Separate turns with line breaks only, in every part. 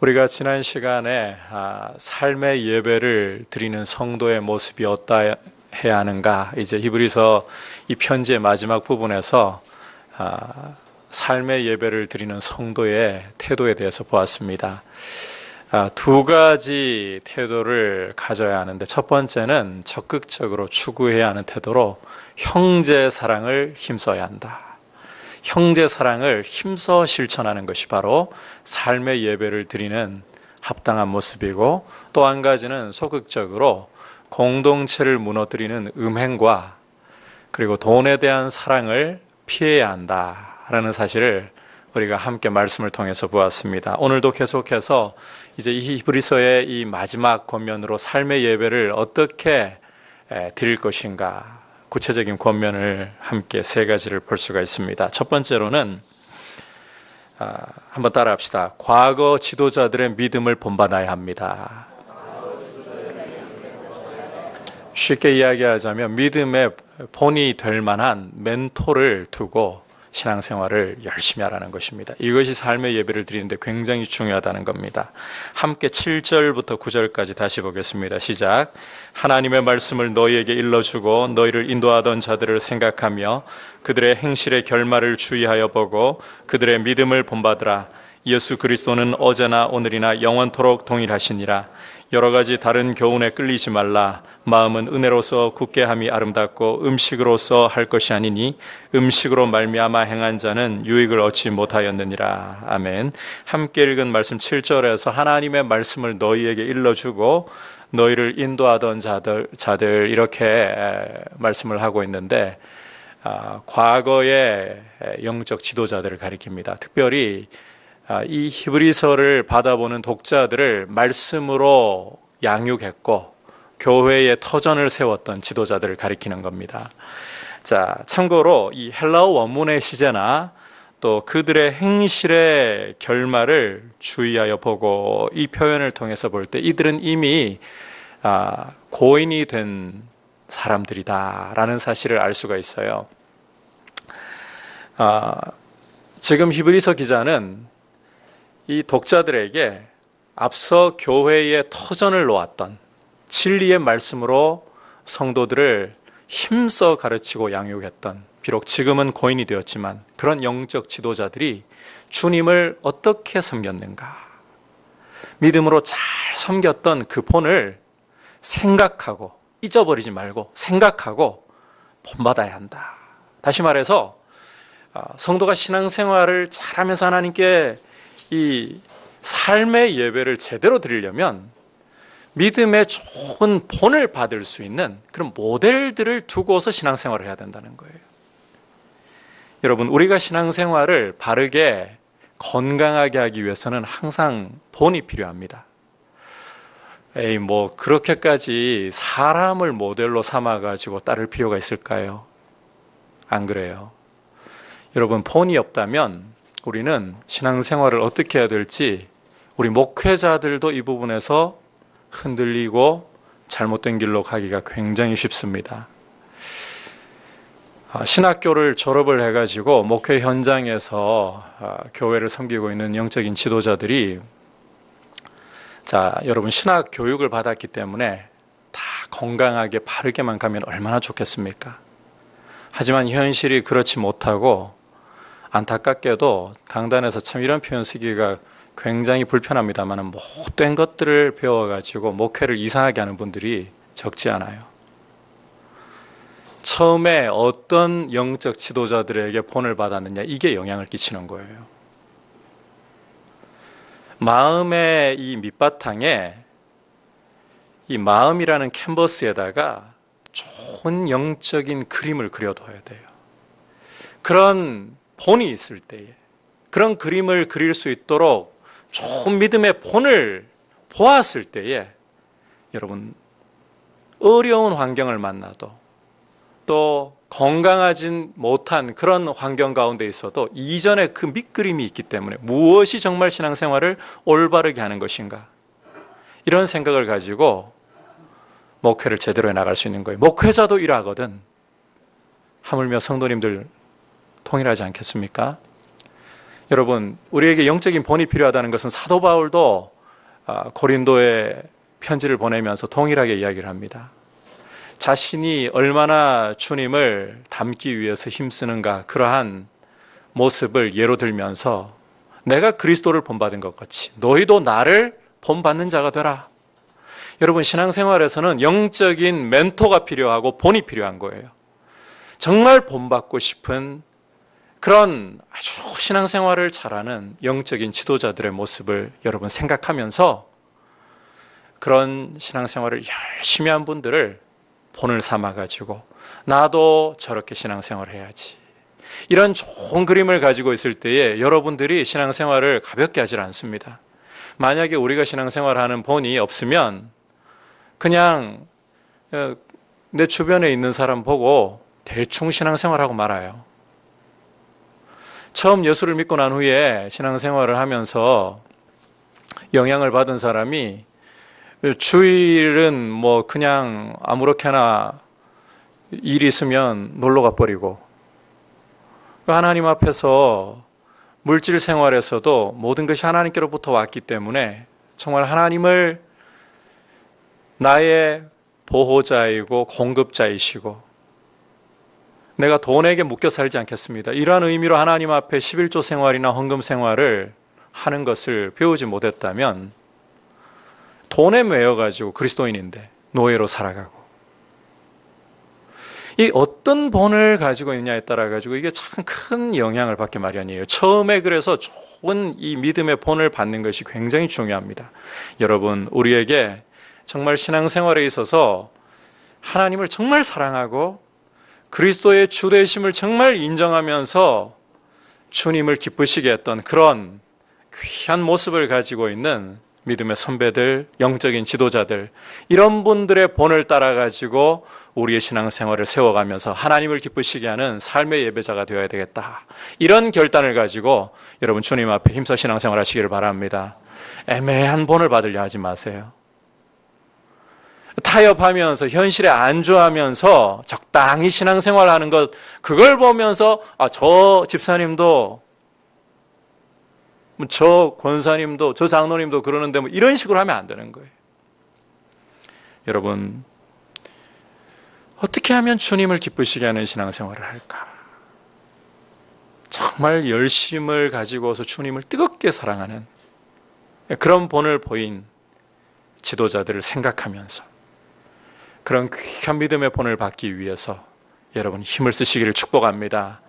우리가 지난 시간에 삶의 예배를 드리는 성도의 모습이 어떠해야 하는가, 이제 히브리서 이 편지의 마지막 부분에서 삶의 예배를 드리는 성도의 태도에 대해서 보았습니다. 두 가지 태도를 가져야 하는데, 첫 번째는 적극적으로 추구해야 하는 태도로 형제 사랑을 힘써야 한다. 형제 사랑을 힘써 실천하는 것이 바로 삶의 예배를 드리는 합당한 모습이고, 또 한 가지는 소극적으로 공동체를 무너뜨리는 음행과 그리고 돈에 대한 사랑을 피해야 한다라는 사실을 우리가 함께 말씀을 통해서 보았습니다. 오늘도 계속해서 이제 이 히브리서의 이 마지막 권면으로 삶의 예배를 어떻게 드릴 것인가, 구체적인 권면을 함께 세 가지를 볼 수가 있습니다. 첫 번째로는 한번 따라합시다. 과거 지도자들의 믿음을 본받아야 합니다. 쉽게 이야기하자면 믿음의 본이 될 만한 멘토를 두고 신앙생활을 열심히 하라는 것입니다. 이것이 삶의 예배를 드리는데 굉장히 중요하다는 겁니다. 함께 7절부터 9절까지 다시 보겠습니다. 시작. 하나님의 말씀을 너희에게 일러주고 너희를 인도하던 자들을 생각하며 그들의 행실의 결말을 주의하여 보고 그들의 믿음을 본받으라. 예수 그리스도는 어제나 오늘이나 영원토록 동일하시니라. 여러 가지 다른 교훈에 끌리지 말라. 마음은 은혜로서 굳게 함이 아름답고 음식으로서 할 것이 아니니 음식으로 말미암아 행한 자는 유익을 얻지 못하였느니라. 아멘. 함께 읽은 말씀 7절에서 하나님의 말씀을 너희에게 일러주고 너희를 인도하던 자들 이렇게 말씀을 하고 있는데, 과거의 영적 지도자들을 가리킵니다. 특별히 이 히브리서를 받아보는 독자들을 말씀으로 양육했고 교회의 터전을 세웠던 지도자들을 가리키는 겁니다. 자, 참고로 이 헬라어 원문의 시제나 또 그들의 행실의 결말을 주의하여 보고, 이 표현을 통해서 볼 때 이들은 이미 고인이 된 사람들이다라는 사실을 알 수가 있어요. 지금 히브리서 기자는 이 독자들에게 앞서 교회의 터전을 놓았던 진리의 말씀으로 성도들을 힘써 가르치고 양육했던, 비록 지금은 고인이 되었지만 그런 영적 지도자들이 주님을 어떻게 섬겼는가, 믿음으로 잘 섬겼던 그 본을 생각하고, 잊어버리지 말고 생각하고 본받아야 한다. 다시 말해서 성도가 신앙생활을 잘하면서 하나님께 이 삶의 예배를 제대로 드리려면 믿음의 좋은 본을 받을 수 있는 그런 모델들을 두고서 신앙생활을 해야 된다는 거예요. 여러분, 우리가 신앙생활을 바르게 건강하게 하기 위해서는 항상 본이 필요합니다. 그렇게까지 사람을 모델로 삼아가지고 따를 필요가 있을까요? 안 그래요. 여러분, 본이 없다면 우리는 신앙생활을 어떻게 해야 될지, 우리 목회자들도 이 부분에서 흔들리고 잘못된 길로 가기가 굉장히 쉽습니다. 신학교를 졸업을 해가지고 목회 현장에서 교회를 섬기고 있는 영적인 지도자들이, 자, 여러분, 신학 교육을 받았기 때문에 다 건강하게 바르게만 가면 얼마나 좋겠습니까? 하지만 현실이 그렇지 못하고, 안타깝게도 강단에서 참 이런 표현 쓰기가 굉장히 불편합니다만, 못된 것들을 배워가지고 목회를 이상하게 하는 분들이 적지 않아요. 처음에 어떤 영적 지도자들에게 본을 받았느냐, 이게 영향을 끼치는 거예요. 마음의 이 밑바탕에, 이 마음이라는 캔버스에다가 좋은 영적인 그림을 그려둬야 돼요. 그런 본이 있을 때에, 그런 그림을 그릴 수 있도록 좋은 믿음의 본을 보았을 때에, 여러분, 어려운 환경을 만나도 또 건강하진 못한 그런 환경 가운데 있어도 이전에 그 밑그림이 있기 때문에 무엇이 정말 신앙생활을 올바르게 하는 것인가, 이런 생각을 가지고 목회를 제대로 해나갈 수 있는 거예요. 목회자도 일하거든. 하물며 성도님들 통일하지 않겠습니까? 여러분, 우리에게 영적인 본이 필요하다는 것은 사도 바울도 고린도에 편지를 보내면서 동일하게 이야기를 합니다. 자신이 얼마나 주님을 닮기 위해서 힘쓰는가, 그러한 모습을 예로 들면서 내가 그리스도를 본받은 것 같이 너희도 나를 본받는 자가 되라. 여러분, 신앙생활에서는 영적인 멘토가 필요하고 본이 필요한 거예요. 정말 본받고 싶은 그런 아주 신앙생활을 잘하는 영적인 지도자들의 모습을 여러분 생각하면서 그런 신앙생활을 열심히 한 분들을 본을 삼아가지고 나도 저렇게 신앙생활을 해야지, 이런 좋은 그림을 가지고 있을 때에 여러분들이 신앙생활을 가볍게 하질 않습니다. 만약에 우리가 신앙생활하는 본이 없으면 그냥 내 주변에 있는 사람 보고 대충 신앙생활하고 말아요. 처음 예수를 믿고 난 후에 신앙생활을 하면서 영향을 받은 사람이 주일은 뭐 그냥 아무렇게나 일 있으면 놀러 가버리고, 하나님 앞에서 물질 생활에서도 모든 것이 하나님께로부터 왔기 때문에 정말 하나님을 나의 보호자이고 공급자이시고 내가 돈에게 묶여 살지 않겠습니다, 이러한 의미로 하나님 앞에 11조 생활이나 헌금 생활을 하는 것을 배우지 못했다면 돈에 매여가지고 그리스도인인데 노예로 살아가고, 이 어떤 본을 가지고 있냐에 따라 가지고 이게 참 큰 영향을 받게 마련이에요. 처음에 그래서 좋은 이 믿음의 본을 받는 것이 굉장히 중요합니다. 여러분, 우리에게 정말 신앙생활에 있어서 하나님을 정말 사랑하고 그리스도의 주되심을 정말 인정하면서 주님을 기쁘시게 했던 그런 귀한 모습을 가지고 있는 믿음의 선배들, 영적인 지도자들, 이런 분들의 본을 따라가지고 우리의 신앙생활을 세워가면서 하나님을 기쁘시게 하는 삶의 예배자가 되어야 되겠다, 이런 결단을 가지고 여러분 주님 앞에 힘써 신앙생활 하시기를 바랍니다. 애매한 본을 받으려 하지 마세요. 타협하면서 현실에 안주하면서 적당히 신앙생활하는 것, 그걸 보면서 저 집사님도 저 권사님도 저 장로님도 그러는데 뭐 이런 식으로 하면 안 되는 거예요. 여러분, 어떻게 하면 주님을 기쁘시게 하는 신앙생활을 할까? 정말 열심을 가지고서 주님을 뜨겁게 사랑하는 그런 본을 보인 지도자들을 생각하면서 그런 귀한 믿음의 본을 받기 위해서 여러분 힘을 쓰시기를 축복합니다.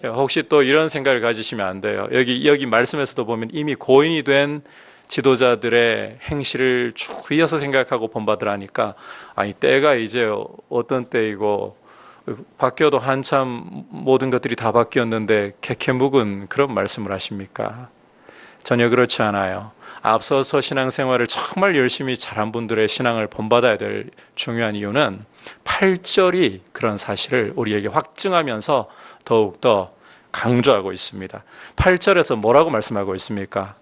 혹시 또 이런 생각을 가지시면 안 돼요. 여기 말씀에서도 보면 이미 고인이 된 지도자들의 행실을 쭉 이어서 생각하고 본받으라니까, 아니 때가 이제 어떤 때이고 바뀌어도 한참 모든 것들이 다 바뀌었는데 캐캐묵은 그런 말씀을 하십니까? 전혀 그렇지 않아요. 앞서서 신앙생활을 정말 열심히 잘한 분들의 신앙을 본받아야 될 중요한 이유는 8절이 그런 사실을 우리에게 확증하면서 더욱더 강조하고 있습니다. 8절에서 뭐라고 말씀하고 있습니까?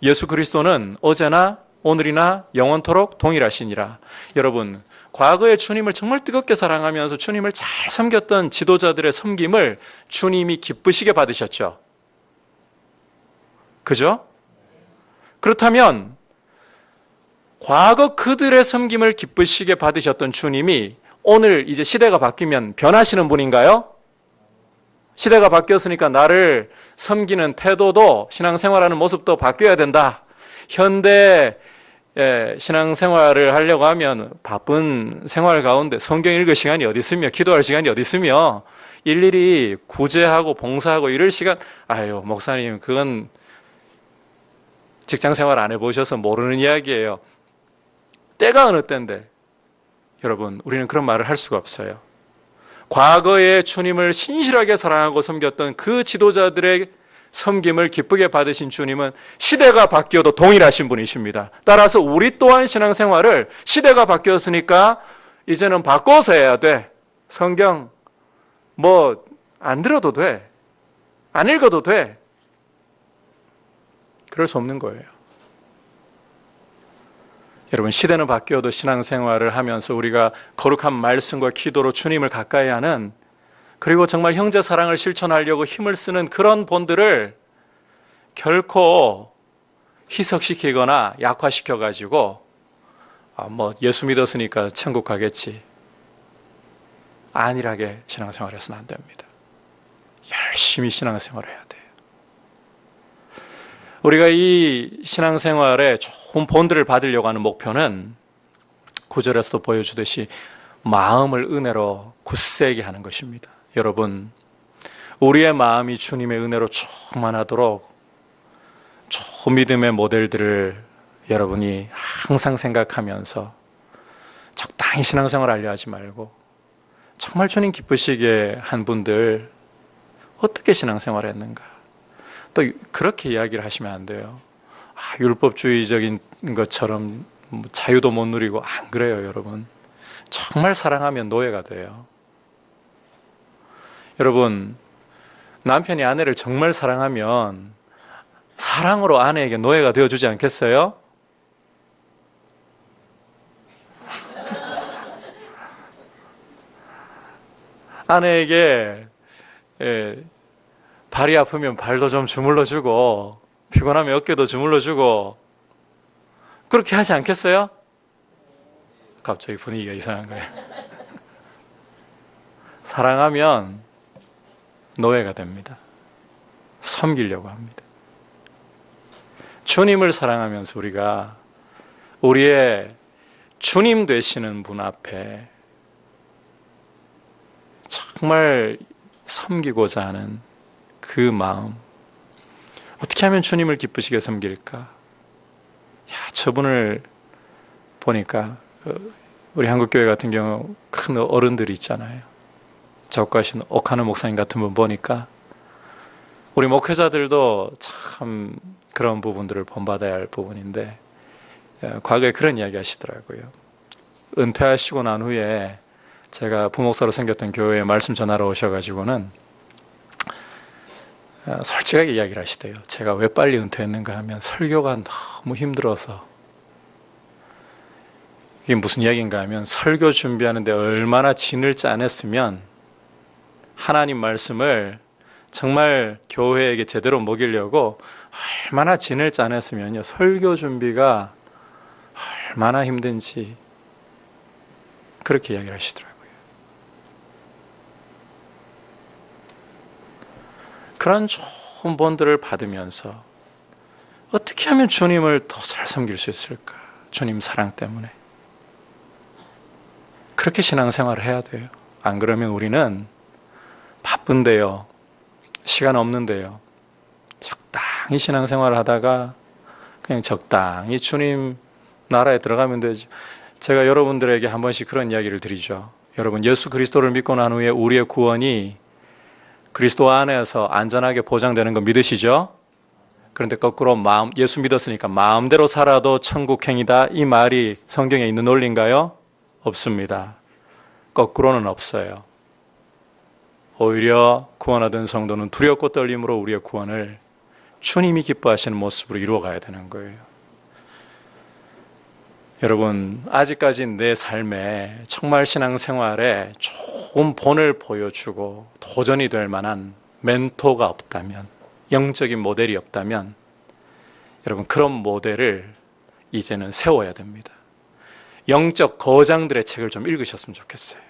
예수 그리스도는 어제나 오늘이나 영원토록 동일하시니라. 여러분, 과거에 주님을 정말 뜨겁게 사랑하면서 주님을 잘 섬겼던 지도자들의 섬김을 주님이 기쁘시게 받으셨죠. 그죠? 그렇다면 과거 그들의 섬김을 기쁘시게 받으셨던 주님이 오늘 이제 시대가 바뀌면 변하시는 분인가요? 시대가 바뀌었으니까 나를 섬기는 태도도 신앙생활하는 모습도 바뀌어야 된다. 현대 신앙생활을 하려고 하면 바쁜 생활 가운데 성경 읽을 시간이 어디 있으며 기도할 시간이 어디 있으며 일일이 구제하고 봉사하고 이럴 시간, 아유 목사님 그건 직장생활 안 해보셔서 모르는 이야기예요. 때가 어느 때인데 여러분, 우리는 그런 말을 할 수가 없어요. 과거에 주님을 신실하게 사랑하고 섬겼던 그 지도자들의 섬김을 기쁘게 받으신 주님은 시대가 바뀌어도 동일하신 분이십니다. 따라서 우리 또한 신앙생활을 시대가 바뀌었으니까 이제는 바꿔서 해야 돼. 성경 뭐 안 들어도 돼. 안 읽어도 돼. 그럴 수 없는 거예요. 여러분, 시대는 바뀌어도 신앙생활을 하면서 우리가 거룩한 말씀과 기도로 주님을 가까이 하는, 그리고 정말 형제 사랑을 실천하려고 힘을 쓰는 그런 본들을 결코 희석시키거나 약화시켜가지고 뭐 예수 믿었으니까 천국 가겠지, 안일하게 신앙생활해서는 안 됩니다. 열심히 신앙생활을 해야 돼요. 우리가 이 신앙생활에 좋은 본들을 받으려고 하는 목표는 9절에서도 보여주듯이 마음을 은혜로 굳세게 하는 것입니다. 여러분, 우리의 마음이 주님의 은혜로 충만하도록 좋은 믿음의 모델들을 여러분이 항상 생각하면서 적당히 신앙생활 하려 하지 말고, 정말 주님 기쁘시게 한 분들 어떻게 신앙생활 했는가, 또 그렇게 이야기를 하시면 안 돼요. 율법주의적인 것처럼 자유도 못 누리고. 안 그래요, 여러분. 정말 사랑하면 노예가 돼요. 여러분, 남편이 아내를 정말 사랑하면 사랑으로 아내에게 노예가 되어주지 않겠어요? 아내에게 발이 아프면 발도 좀 주물러주고, 피곤하면 어깨도 주물러주고, 그렇게 하지 않겠어요? 갑자기 분위기가 이상한 거예요. 사랑하면 노예가 됩니다. 섬기려고 합니다. 주님을 사랑하면서 우리가 우리의 주님 되시는 분 앞에 정말 섬기고자 하는 그 마음, 어떻게 하면 주님을 기쁘시게 섬길까? 저분을 보니까 우리 한국교회 같은 경우 큰 어른들이 있잖아요. 작곡하신 옥하는 목사님 같은 분 보니까 우리 목회자들도 참 그런 부분들을 본받아야 할 부분인데, 과거에 그런 이야기 하시더라고요. 은퇴하시고 난 후에 제가 부목사로 생겼던 교회에 말씀 전하러 오셔가지고는 솔직하게 이야기를 하시대요. 제가 왜 빨리 은퇴했는가 하면 설교가 너무 힘들어서. 이게 무슨 이야기인가 하면, 설교 준비하는데 얼마나 진을 짜냈으면 하나님 말씀을 정말 교회에게 제대로 먹이려고 얼마나 진을 짜냈으면요, 설교 준비가 얼마나 힘든지 그렇게 이야기를 하시더라고요. 그런 좋은 본들을 받으면서 어떻게 하면 주님을 더 잘 섬길 수 있을까? 주님 사랑 때문에. 그렇게 신앙생활을 해야 돼요. 안 그러면 우리는 바쁜데요, 시간 없는데요, 적당히 신앙생활을 하다가 그냥 적당히 주님 나라에 들어가면 되죠. 제가 여러분들에게 한 번씩 그런 이야기를 드리죠. 여러분, 예수 그리스도를 믿고 난 후에 우리의 구원이 그리스도 안에서 안전하게 보장되는 거 믿으시죠? 그런데 거꾸로 예수 믿었으니까 마음대로 살아도 천국행이다, 이 말이 성경에 있는 논리인가요? 없습니다. 거꾸로는 없어요. 오히려 구원하던 성도는 두렵고 떨림으로 우리의 구원을 주님이 기뻐하시는 모습으로 이루어가야 되는 거예요. 여러분, 아직까지 내 삶에 정말 신앙생활에 좋은 본을 보여주고 도전이 될 만한 멘토가 없다면, 영적인 모델이 없다면, 여러분, 그런 모델을 이제는 세워야 됩니다. 영적 거장들의 책을 좀 읽으셨으면 좋겠어요.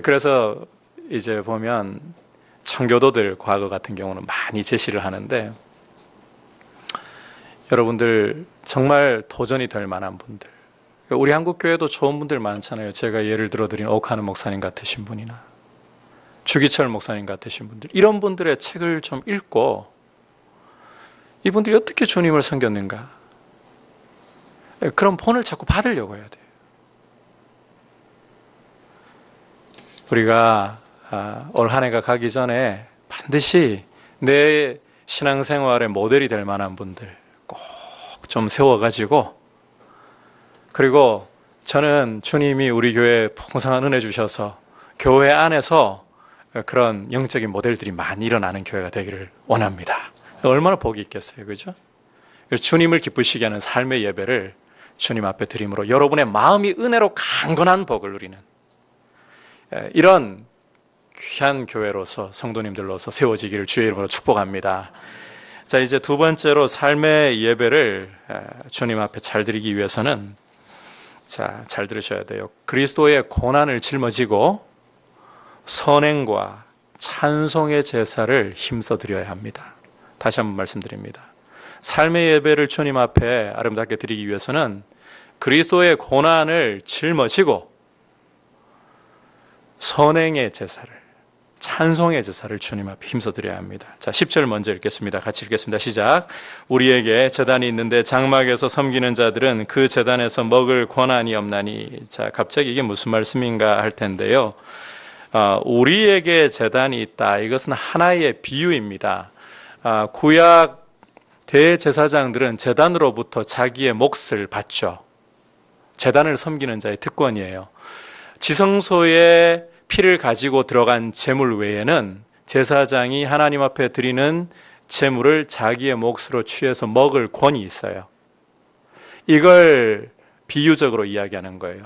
그래서 이제 보면 청교도들 과거 같은 경우는 많이 제시를 하는데, 여러분들 정말 도전이 될 만한 분들, 우리 한국교회도 좋은 분들 많잖아요. 제가 예를 들어 드린 옥하는 목사님 같으신 분이나 주기철 목사님 같으신 분들, 이런 분들의 책을 좀 읽고 이분들이 어떻게 주님을 섬겼는가, 그런 본을 자꾸 받으려고 해야 돼요. 우리가 올 한 해가 가기 전에 반드시 내 신앙생활의 모델이 될 만한 분들 꼭 좀 세워가지고, 그리고 저는 주님이 우리 교회에 풍성한 은혜 주셔서 교회 안에서 그런 영적인 모델들이 많이 일어나는 교회가 되기를 원합니다. 얼마나 복이 있겠어요, 그죠? 주님을 기쁘시게 하는 삶의 예배를 주님 앞에 드림으로 여러분의 마음이 은혜로 강건한 복을 누리는 이런 귀한 교회로서, 성도님들로서 세워지기를 주의 이름으로 축복합니다. 자, 이제 두 번째로 삶의 예배를 주님 앞에 잘 드리기 위해서는, 자, 잘 들으셔야 돼요. 그리스도의 고난을 짊어지고 선행과 찬송의 제사를 힘써 드려야 합니다. 다시 한번 말씀드립니다. 삶의 예배를 주님 앞에 아름답게 드리기 위해서는 그리스도의 고난을 짊어지고 선행의 제사를, 찬송의 제사를 주님 앞에 힘써 드려야 합니다. 자, 10절 먼저 읽겠습니다. 같이 읽겠습니다. 시작. 우리에게 제단이 있는데 장막에서 섬기는 자들은 그 제단에서 먹을 권한이 없나니. 자, 갑자기 이게 무슨 말씀인가 할 텐데요. 우리에게 제단이 있다. 이것은 하나의 비유입니다. 구약 대제사장들은 제단으로부터 자기의 몫을 받죠. 제단을 섬기는 자의 특권이에요. 지성소에 피를 가지고 들어간 제물 외에는 제사장이 하나님 앞에 드리는 제물을 자기의 몫으로 취해서 먹을 권이 있어요. 이걸 비유적으로 이야기하는 거예요.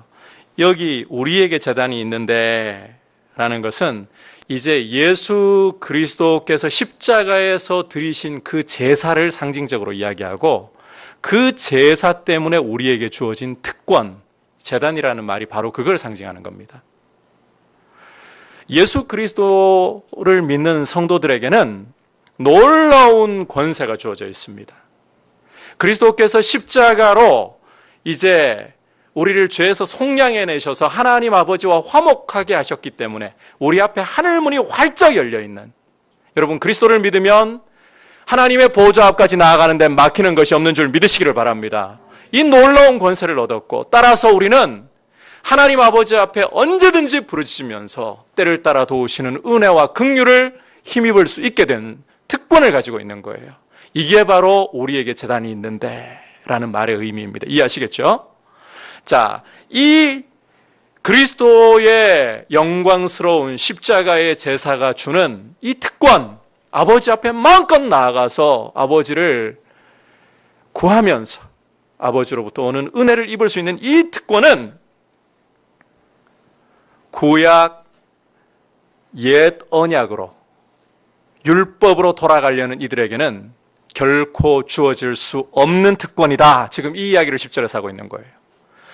여기 우리에게 제단이 있는데 라는 것은 이제 예수 그리스도께서 십자가에서 드리신 그 제사를 상징적으로 이야기하고 그 제사 때문에 우리에게 주어진 특권, 제단이라는 말이 바로 그걸 상징하는 겁니다. 예수 그리스도를 믿는 성도들에게는 놀라운 권세가 주어져 있습니다. 그리스도께서 십자가로 이제 우리를 죄에서 속량해내셔서 하나님 아버지와 화목하게 하셨기 때문에 우리 앞에 하늘문이 활짝 열려있는, 여러분 그리스도를 믿으면 하나님의 보좌 앞까지 나아가는 데 막히는 것이 없는 줄 믿으시기를 바랍니다. 이 놀라운 권세를 얻었고 따라서 우리는 하나님 아버지 앞에 언제든지 부르짖으면서 때를 따라 도우시는 은혜와 긍휼을 힘입을 수 있게 된 특권을 가지고 있는 거예요. 이게 바로 우리에게 제단이 있는데 라는 말의 의미입니다. 이해하시겠죠? 자, 이 그리스도의 영광스러운 십자가의 제사가 주는 이 특권, 아버지 앞에 마음껏 나아가서 아버지를 구하면서 아버지로부터 오는 은혜를 입을 수 있는 이 특권은 구약 옛 언약으로 율법으로 돌아가려는 이들에게는 결코 주어질 수 없는 특권이다. 지금 이 이야기를 10절에서 하고 있는 거예요.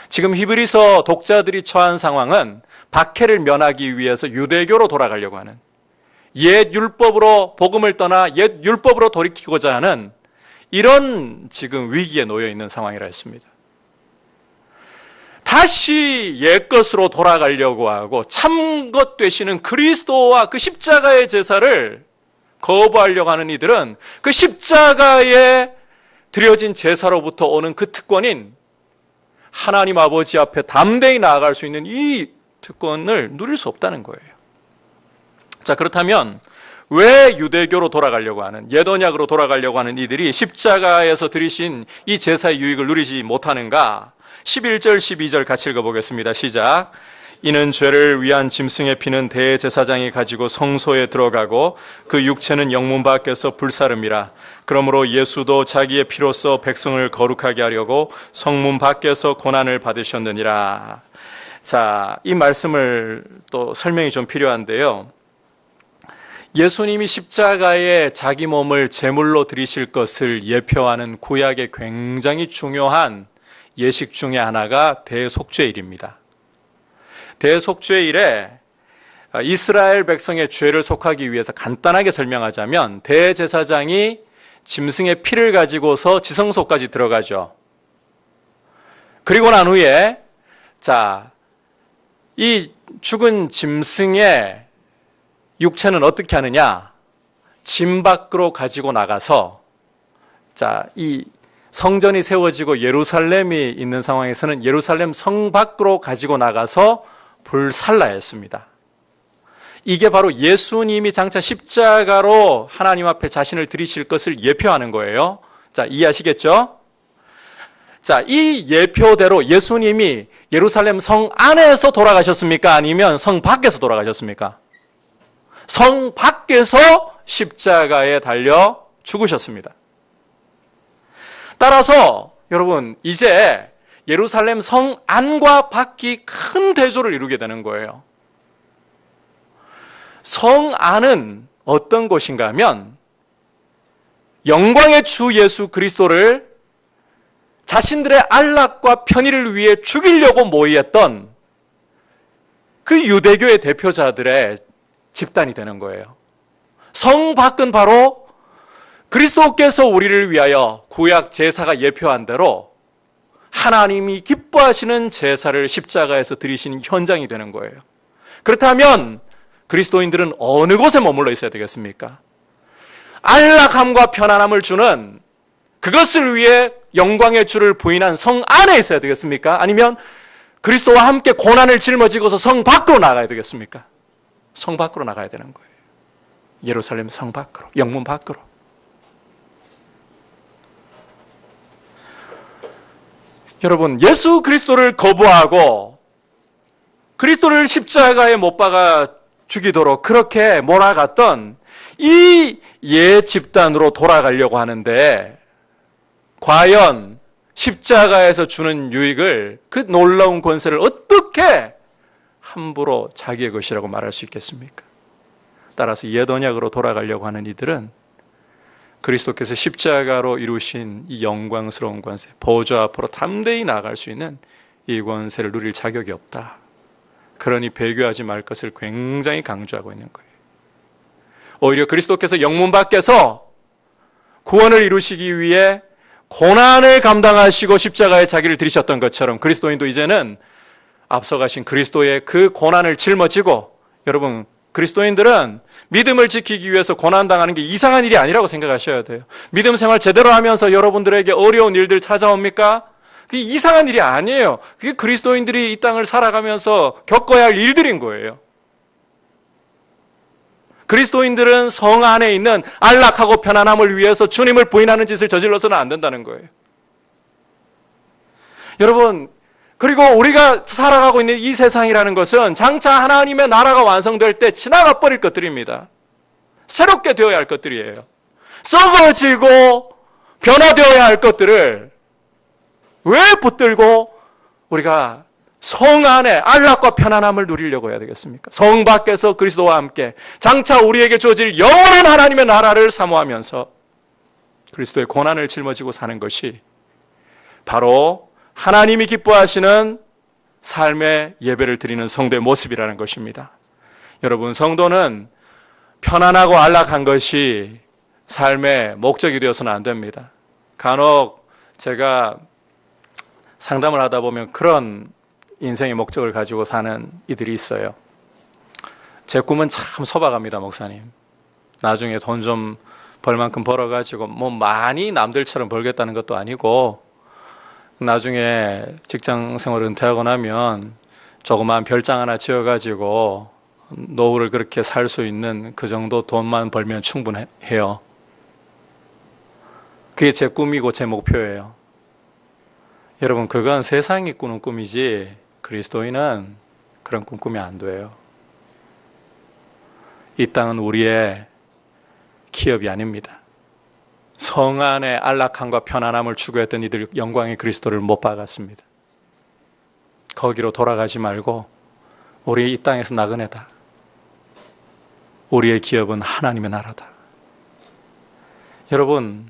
지금 히브리서 독자들이 처한 상황은 박해를 면하기 위해서 유대교로 돌아가려고 하는, 옛 율법으로 복음을 떠나 옛 율법으로 돌이키고자 하는 이런 지금 위기에 놓여 있는 상황이라 했습니다. 다시 옛것으로 돌아가려고 하고 참것 되시는 그리스도와 그 십자가의 제사를 거부하려고 하는 이들은 그 십자가에 드려진 제사로부터 오는 그 특권인 하나님 아버지 앞에 담대히 나아갈 수 있는 이 특권을 누릴 수 없다는 거예요. 자, 그렇다면 왜 유대교로 돌아가려고 하는, 옛 언약으로 돌아가려고 하는 이들이 십자가에서 드리신 이 제사의 유익을 누리지 못하는가? 11절 12절 같이 읽어보겠습니다. 시작. 이는 죄를 위한 짐승의 피는 대제사장이 가지고 성소에 들어가고 그 육체는 영문 밖에서 불사름이라. 그러므로 예수도 자기의 피로써 백성을 거룩하게 하려고 성문 밖에서 고난을 받으셨느니라. 자, 이 말씀을 또 설명이 좀 필요한데요. 예수님이 십자가에 자기 몸을 제물로 드리실 것을 예표하는 구약의 굉장히 중요한 예식 중에 하나가 대속죄일입니다. 대속죄일에 이스라엘 백성의 죄를 속하기 위해서 간단하게 설명하자면 대제사장이 짐승의 피를 가지고서 지성소까지 들어가죠. 그리고 난 후에 이 죽은 짐승의 육체는 어떻게 하느냐? 짐 밖으로 가지고 나가서 이 성전이 세워지고 예루살렘이 있는 상황에서는 예루살렘 성 밖으로 가지고 나가서 불살라했습니다. 이게 바로 예수님이 장차 십자가로 하나님 앞에 자신을 드리실 것을 예표하는 거예요. 자, 이해하시겠죠? 자, 이 예표대로 예수님이 예루살렘 성 안에서 돌아가셨습니까? 아니면 성 밖에서 돌아가셨습니까? 성 밖에서 십자가에 달려 죽으셨습니다. 따라서 여러분, 이제 예루살렘 성 안과 밖이 큰 대조를 이루게 되는 거예요. 성 안은 어떤 곳인가 하면 영광의 주 예수 그리스도를 자신들의 안락과 편의를 위해 죽이려고 모의했던 그 유대교의 대표자들의 집단이 되는 거예요. 성 밖은 바로 그리스도께서 우리를 위하여 구약 제사가 예표한 대로 하나님이 기뻐하시는 제사를 십자가에서 드리시는 현장이 되는 거예요. 그렇다면 그리스도인들은 어느 곳에 머물러 있어야 되겠습니까? 안락함과 편안함을 주는 그것을 위해 영광의 주를 부인한 성 안에 있어야 되겠습니까? 아니면 그리스도와 함께 고난을 짊어지고서 성 밖으로 나가야 되겠습니까? 성 밖으로 나가야 되는 거예요. 예루살렘 성 밖으로, 영문 밖으로. 여러분, 예수 그리스도를 거부하고 그리스도를 십자가에 못 박아 죽이도록 그렇게 몰아갔던 이 옛 집단으로 돌아가려고 하는데, 과연 십자가에서 주는 유익을, 그 놀라운 권세를 어떻게 함부로 자기의 것이라고 말할 수 있겠습니까? 따라서 옛 언약으로 돌아가려고 하는 이들은 그리스도께서 십자가로 이루신 이 영광스러운 권세, 보좌 앞으로 담대히 나아갈 수 있는 이 권세를 누릴 자격이 없다. 그러니 배교하지 말 것을 굉장히 강조하고 있는 거예요. 오히려 그리스도께서 영문 밖에서 구원을 이루시기 위해 고난을 감당하시고 십자가에 자기를 들이셨던 것처럼 그리스도인도 이제는 앞서가신 그리스도의 그 고난을 짊어지고, 여러분, 그리스도인들은 믿음을 지키기 위해서 고난당하는 게 이상한 일이 아니라고 생각하셔야 돼요. 믿음 생활 제대로 하면서 여러분들에게 어려운 일들 찾아옵니까? 그게 이상한 일이 아니에요. 그게 그리스도인들이 이 땅을 살아가면서 겪어야 할 일들인 거예요. 그리스도인들은 성 안에 있는 안락하고 편안함을 위해서 주님을 부인하는 짓을 저질러서는 안 된다는 거예요. 여러분, 그리고 우리가 살아가고 있는 이 세상이라는 것은 장차 하나님의 나라가 완성될 때 지나가 버릴 것들입니다. 새롭게 되어야 할 것들이에요. 썩어지고 변화되어야 할 것들을 왜 붙들고 우리가 성 안에 안락과 편안함을 누리려고 해야 되겠습니까? 성 밖에서 그리스도와 함께 장차 우리에게 주어질 영원한 하나님의 나라를 사모하면서 그리스도의 고난을 짊어지고 사는 것이 바로 하나님이 기뻐하시는 삶의 예배를 드리는 성도의 모습이라는 것입니다. 여러분, 성도는 편안하고 안락한 것이 삶의 목적이 되어서는 안 됩니다. 간혹 제가 상담을 하다 보면 그런 인생의 목적을 가지고 사는 이들이 있어요. 제 꿈은 참 소박합니다, 목사님. 나중에 돈 좀 벌 만큼 벌어가지고 뭐 많이 남들처럼 벌겠다는 것도 아니고, 나중에 직장 생활 은퇴하고 나면 조그만 별장 하나 지어가지고 노후를 그렇게 살 수 있는 그 정도 돈만 벌면 충분해요. 그게 제 꿈이고 제 목표예요. 여러분, 그건 세상이 꾸는 꿈이지 그리스도인은 그런 꿈 꾸면 안 돼요. 이 땅은 우리의 기업이 아닙니다. 성 안의 안락함과 편안함을 추구했던 이들 영광의 그리스도를 못 박았습니다. 거기로 돌아가지 말고 우리 이 땅에서 나그네다. 우리의 기업은 하나님의 나라다. 여러분,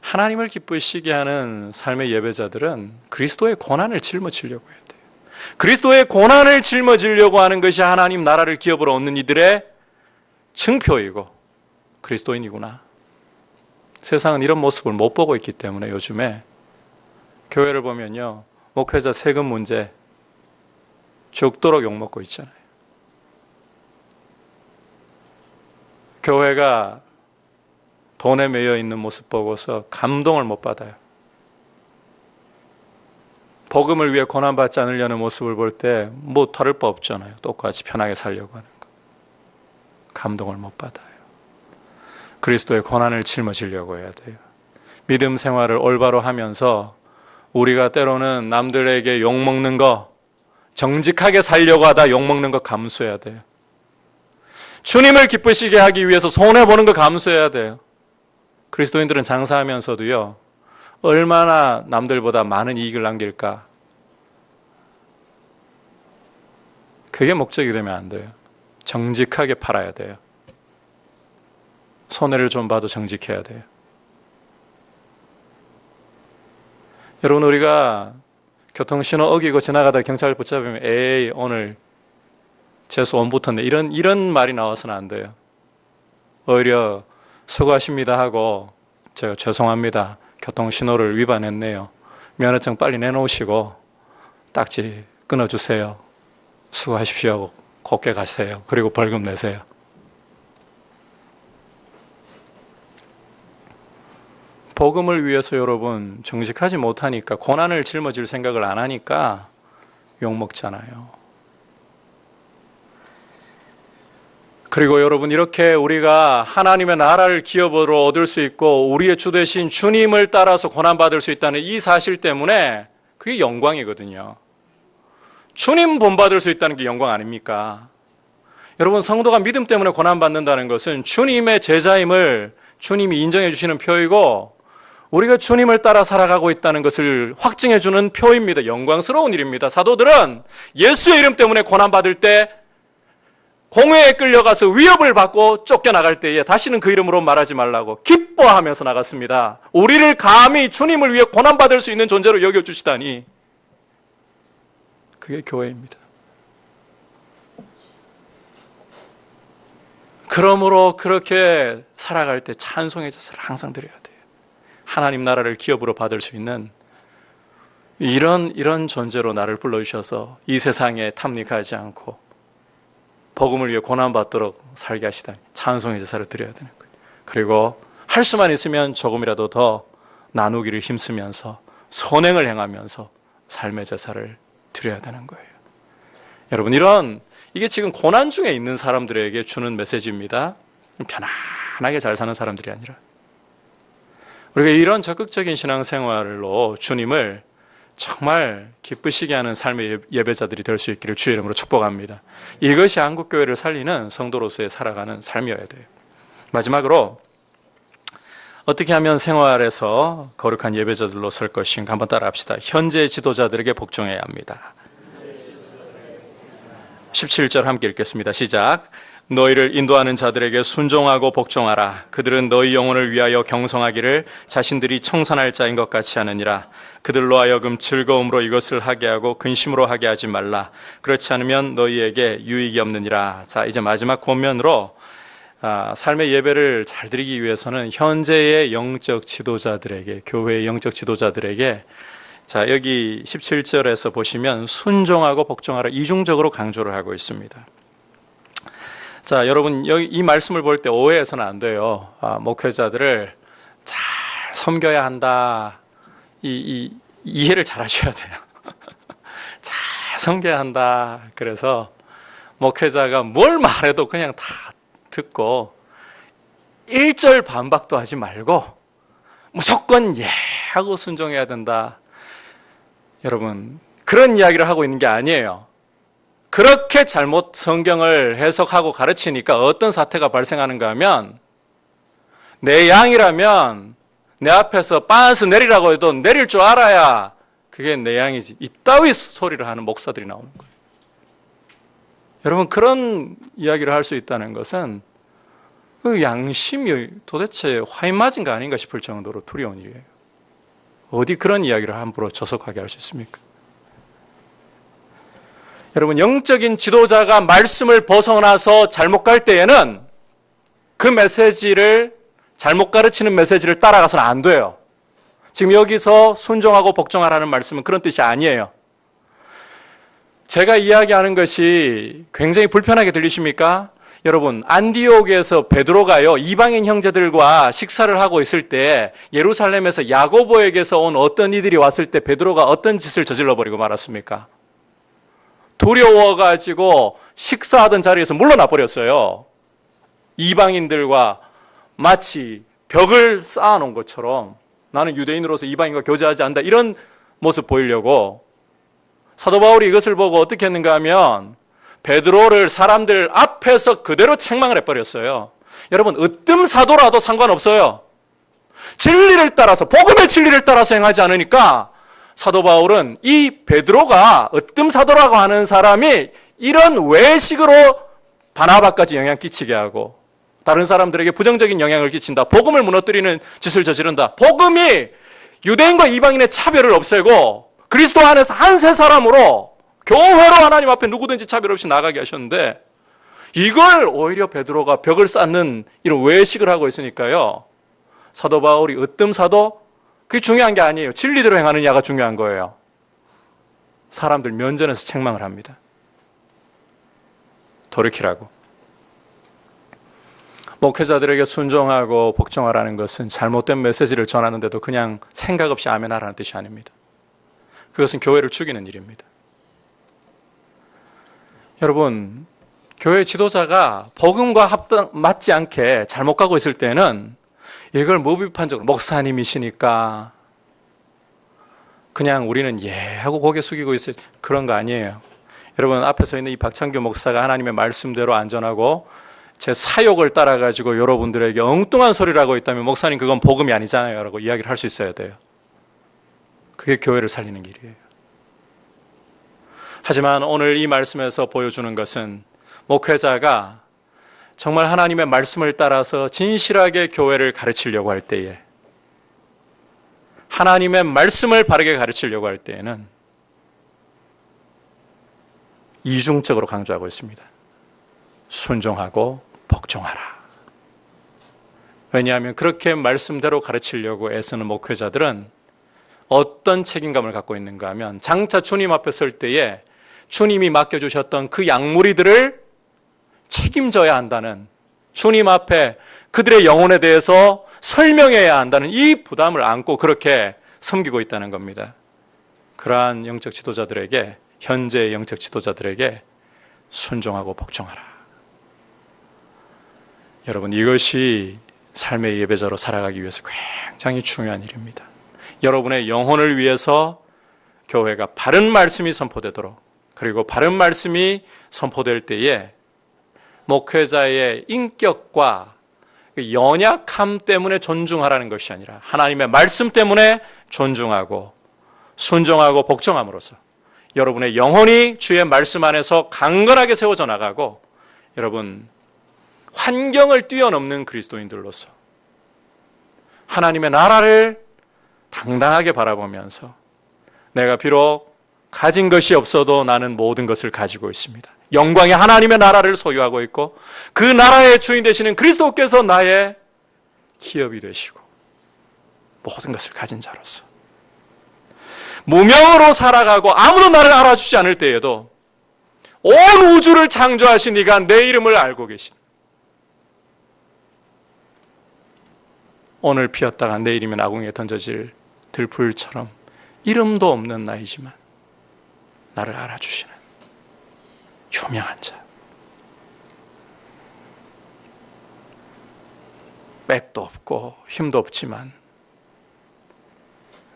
하나님을 기쁘시게 하는 삶의 예배자들은 그리스도의 고난을 짊어지려고 해야 돼요. 그리스도의 고난을 짊어지려고 하는 것이 하나님 나라를 기업으로 얻는 이들의 증표이고 그리스도인이구나. 세상은 이런 모습을 못 보고 있기 때문에 요즘에 교회를 보면요, 목회자 세금 문제 죽도록 욕먹고 있잖아요. 교회가 돈에 매여 있는 모습 보고서 감동을 못 받아요. 복음을 위해 고난받지 않으려는 모습을 볼 때 뭐 다를 바 없잖아요. 똑같이 편하게 살려고 하는 거. 감동을 못 받아요. 그리스도의 고난을 짊어지려고 해야 돼요. 믿음 생활을 올바로 하면서 우리가 때로는 남들에게 욕먹는 거, 정직하게 살려고 하다 욕먹는 거 감수해야 돼요. 주님을 기쁘시게 하기 위해서 손해보는 거 감수해야 돼요. 그리스도인들은 장사하면서도요, 얼마나 남들보다 많은 이익을 남길까? 그게 목적이 되면 안 돼요. 정직하게 팔아야 돼요. 손해를 좀 봐도 정직해야 돼요. 여러분, 우리가 교통신호 어기고 지나가다 경찰 붙잡으면 에이 오늘 재수 원 붙었네 이런 말이 나와서는 안 돼요. 오히려 수고하십니다 하고 제가 죄송합니다. 교통신호를 위반했네요. 면허증 빨리 내놓으시고 딱지 끊어주세요. 수고하십시오 하고 곱게 가세요. 그리고 벌금 내세요. 복음을 위해서 여러분 정직하지 못하니까, 고난을 짊어질 생각을 안 하니까 욕먹잖아요. 그리고 여러분, 이렇게 우리가 하나님의 나라를 기업으로 얻을 수 있고 우리의 주 되신 주님을 따라서 고난받을 수 있다는 이 사실 때문에 그게 영광이거든요. 주님 본받을 수 있다는 게 영광 아닙니까? 여러분, 성도가 믿음 때문에 고난받는다는 것은 주님의 제자임을 주님이 인정해 주시는 표이고, 우리가 주님을 따라 살아가고 있다는 것을 확증해 주는 표입니다. 영광스러운 일입니다. 사도들은 예수의 이름 때문에 고난받을 때, 공회에 끌려가서 위협을 받고 쫓겨나갈 때에 다시는 그 이름으로 말하지 말라고 기뻐하면서 나갔습니다. 우리를 감히 주님을 위해 고난받을 수 있는 존재로 여겨주시다니, 그게 교회입니다. 그러므로 그렇게 살아갈 때 찬송의 제사를 항상 드려야 돼요. 하나님 나라를 기업으로 받을 수 있는 이런 존재로 나를 불러주셔서 이 세상에 탐닉하지 않고 복음을 위해 고난받도록 살게 하시다니 찬송의 제사를 드려야 되는 거예요. 그리고 할 수만 있으면 조금이라도 더 나누기를 힘쓰면서 선행을 행하면서 삶의 제사를 드려야 되는 거예요. 여러분, 이게 지금 고난 중에 있는 사람들에게 주는 메시지입니다. 편안하게 잘 사는 사람들이 아니라, 우리가 이런 적극적인 신앙생활로 주님을 정말 기쁘시게 하는 삶의 예배자들이 될 수 있기를 주의 이름으로 축복합니다. 이것이 한국교회를 살리는 성도로서의 살아가는 삶이어야 돼요. 마지막으로 어떻게 하면 생활에서 거룩한 예배자들로 설 것인가 한번 따라 합시다. 현재 지도자들에게 복종해야 합니다. 17절 함께 읽겠습니다. 시작. 너희를 인도하는 자들에게 순종하고 복종하라. 그들은 너희 영혼을 위하여 경성하기를 자신들이 청산할 자인 것 같이 하느니라. 그들로 하여금 즐거움으로 이것을 하게 하고 근심으로 하게 하지 말라. 그렇지 않으면 너희에게 유익이 없느니라. 자, 이제 마지막 권면으로 삶의 예배를 잘 드리기 위해서는 현재의 영적 지도자들에게, 교회의 영적 지도자들에게, 자, 여기 17절에서 보시면 순종하고 복종하라 이중적으로 강조를 하고 있습니다. 자, 여러분, 여기 이 말씀을 볼 때 오해해서는 안 돼요. 목회자들을 잘 섬겨야 한다. 이해를 잘 하셔야 돼요. 잘 섬겨야 한다. 그래서 목회자가 뭘 말해도 그냥 다 듣고 1절 반박도 하지 말고 무조건 예 하고 순종해야 된다. 여러분, 그런 이야기를 하고 있는 게 아니에요. 그렇게 잘못 성경을 해석하고 가르치니까 어떤 사태가 발생하는가 하면, 내 양이라면 내 앞에서 빤스 내리라고 해도 내릴 줄 알아야 그게 내 양이지, 이따위 소리를 하는 목사들이 나오는 거예요. 여러분, 그런 이야기를 할 수 있다는 것은 그 양심이 도대체 화인 맞은 거 아닌가 싶을 정도로 두려운 일이에요. 어디 그런 이야기를 함부로 저속하게 할 수 있습니까? 여러분, 영적인 지도자가 말씀을 벗어나서 잘못 갈 때에는 그 메시지를, 잘못 가르치는 메시지를 따라가서는 안 돼요. 지금 여기서 순종하고 복종하라는 말씀은 그런 뜻이 아니에요. 제가 이야기하는 것이 굉장히 불편하게 들리십니까? 여러분, 안디옥에서 베드로가요, 이방인 형제들과 식사를 하고 있을 때 예루살렘에서 야고보에게서 온 어떤 이들이 왔을 때 베드로가 어떤 짓을 저질러 버리고 말았습니까? 두려워가지고 식사하던 자리에서 물러나 버렸어요. 이방인들과 마치 벽을 쌓아놓은 것처럼, 나는 유대인으로서 이방인과 교제하지 않는다, 이런 모습 보이려고. 사도 바울이 이것을 보고 어떻게 했는가 하면 베드로를 사람들 앞에서 그대로 책망을 해버렸어요. 여러분, 으뜸 사도라도 상관없어요. 진리를 따라서, 복음의 진리를 따라서 행하지 않으니까 사도 바울은 이 베드로가 으뜸 사도라고 하는 사람이 이런 외식으로 바나바까지 영향 끼치게 하고 다른 사람들에게 부정적인 영향을 끼친다, 복음을 무너뜨리는 짓을 저지른다, 복음이 유대인과 이방인의 차별을 없애고 그리스도 안에서 한 새 사람으로 교회로 하나님 앞에 누구든지 차별 없이 나가게 하셨는데, 이걸 오히려 베드로가 벽을 쌓는 이런 외식을 하고 있으니까요, 사도 바울이 으뜸사도 그게 중요한 게 아니에요. 진리대로 행하느냐가 중요한 거예요. 사람들 면전에서 책망을 합니다. 돌이키라고. 목회자들에게 순종하고 복종하라는 것은 잘못된 메시지를 전하는데도 그냥 생각 없이 아멘하라는 뜻이 아닙니다. 그것은 교회를 죽이는 일입니다. 여러분, 교회 지도자가 복음과 맞지 않게 잘못 가고 있을 때는 이걸 무비판적으로 목사님이시니까 그냥 우리는 하고 고개 숙이고 있어요. 그런 거 아니에요. 여러분, 앞에 서 있는 이 박창규 목사가 하나님의 말씀대로 안전하고 제 사욕을 따라가지고 여러분들에게 엉뚱한 소리를 하고 있다면 목사님 그건 복음이 아니잖아요 라고 이야기를 할 수 있어야 돼요. 그게 교회를 살리는 길이에요. 하지만 오늘 이 말씀에서 보여주는 것은 목회자가 정말 하나님의 말씀을 따라서 진실하게 교회를 가르치려고 할 때에, 하나님의 말씀을 바르게 가르치려고 할 때에는 이중적으로 강조하고 있습니다. 순종하고 복종하라. 왜냐하면 그렇게 말씀대로 가르치려고 애쓰는 목회자들은 어떤 책임감을 갖고 있는가 하면, 장차 주님 앞에 설 때에 주님이 맡겨주셨던 그 양무리들을 책임져야 한다는, 주님 앞에 그들의 영혼에 대해서 설명해야 한다는 이 부담을 안고 그렇게 섬기고 있다는 겁니다. 그러한 영적 지도자들에게, 현재의 영적 지도자들에게 순종하고 복종하라. 여러분, 이것이 삶의 예배자로 살아가기 위해서 굉장히 중요한 일입니다. 여러분의 영혼을 위해서 교회가 바른 말씀이 선포되도록, 그리고 바른 말씀이 선포될 때에 목회자의 인격과 연약함 때문에 존중하라는 것이 아니라 하나님의 말씀 때문에 존중하고 순종하고 복종함으로써 여러분의 영혼이 주의 말씀 안에서 강건하게 세워져 나가고, 여러분, 환경을 뛰어넘는 그리스도인들로서 하나님의 나라를 당당하게 바라보면서 내가 비록 가진 것이 없어도 나는 모든 것을 가지고 있습니다. 영광의 하나님의 나라를 소유하고 있고 그 나라의 주인 되시는 그리스도께서 나의 기업이 되시고 모든 것을 가진 자로서 무명으로 살아가고 아무도 나를 알아주지 않을 때에도 온 우주를 창조하신 이가 내 이름을 알고 계신, 오늘 피었다가 내일이면 아궁이에 던져질 들풀처럼 이름도 없는 나이지만 나를 알아주시는 유명한 자, 맥도 없고 힘도 없지만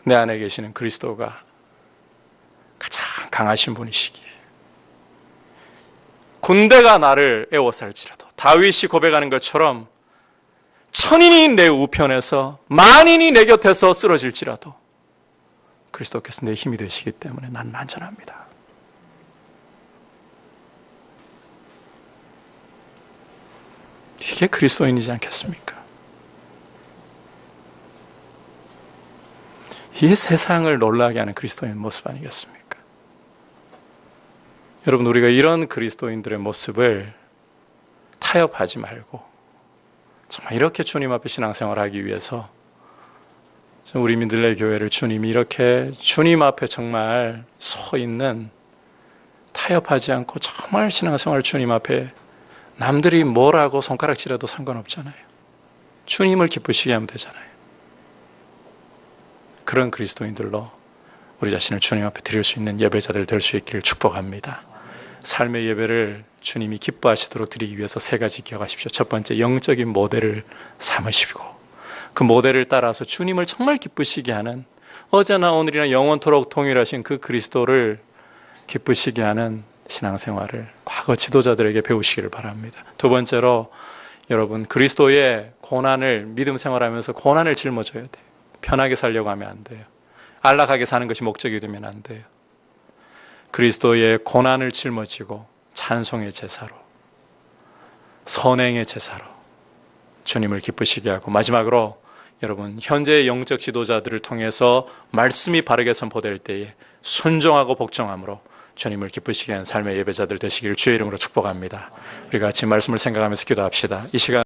내 안에 계시는 그리스도가 가장 강하신 분이시기에 군대가 나를 에워쌀지라도 다윗이 고백하는 것처럼 천인이 내 우편에서 만인이 내 곁에서 쓰러질지라도 그리스도께서 내 힘이 되시기 때문에 나는 안전합니다. 이게 그리스도인이지 않겠습니까? 이게 세상을 놀라게 하는 그리스도인 모습 아니겠습니까? 여러분, 우리가 이런 그리스도인들의 모습을 타협하지 말고 정말 이렇게 주님 앞에 신앙생활하기 위해서 우리 민들레 교회를 주님이 이렇게 주님 앞에 정말 서 있는, 타협하지 않고 정말 신앙생활 주님 앞에 남들이 뭐라고 손가락질해도 상관없잖아요. 주님을 기쁘시게 하면 되잖아요. 그런 그리스도인들로 우리 자신을 주님 앞에 드릴 수 있는 예배자들 될 수 있기를 축복합니다. 삶의 예배를 주님이 기뻐하시도록 드리기 위해서 세 가지 기억하십시오. 첫 번째, 영적인 모델을 삼으시고 그 모델을 따라서 주님을 정말 기쁘시게 하는, 어제나 오늘이나 영원토록 동일하신 그 그리스도를 기쁘시게 하는 신앙생활을 과거 지도자들에게 배우시기를 바랍니다. 두 번째로, 여러분, 그리스도의 고난을, 믿음 생활하면서 고난을 짊어져야 돼요. 편하게 살려고 하면 안 돼요. 안락하게 사는 것이 목적이 되면 안 돼요. 그리스도의 고난을 짊어지고 찬송의 제사로, 선행의 제사로 주님을 기쁘시게 하고, 마지막으로 여러분 현재의 영적 지도자들을 통해서 말씀이 바르게 선포될 때에 순종하고 복종함으로 주님을 기쁘시게 하는 삶의 예배자들 되시기를 주의 이름으로 축복합니다. 우리가 같이 말씀을 생각하면서 기도합시다. 이 시간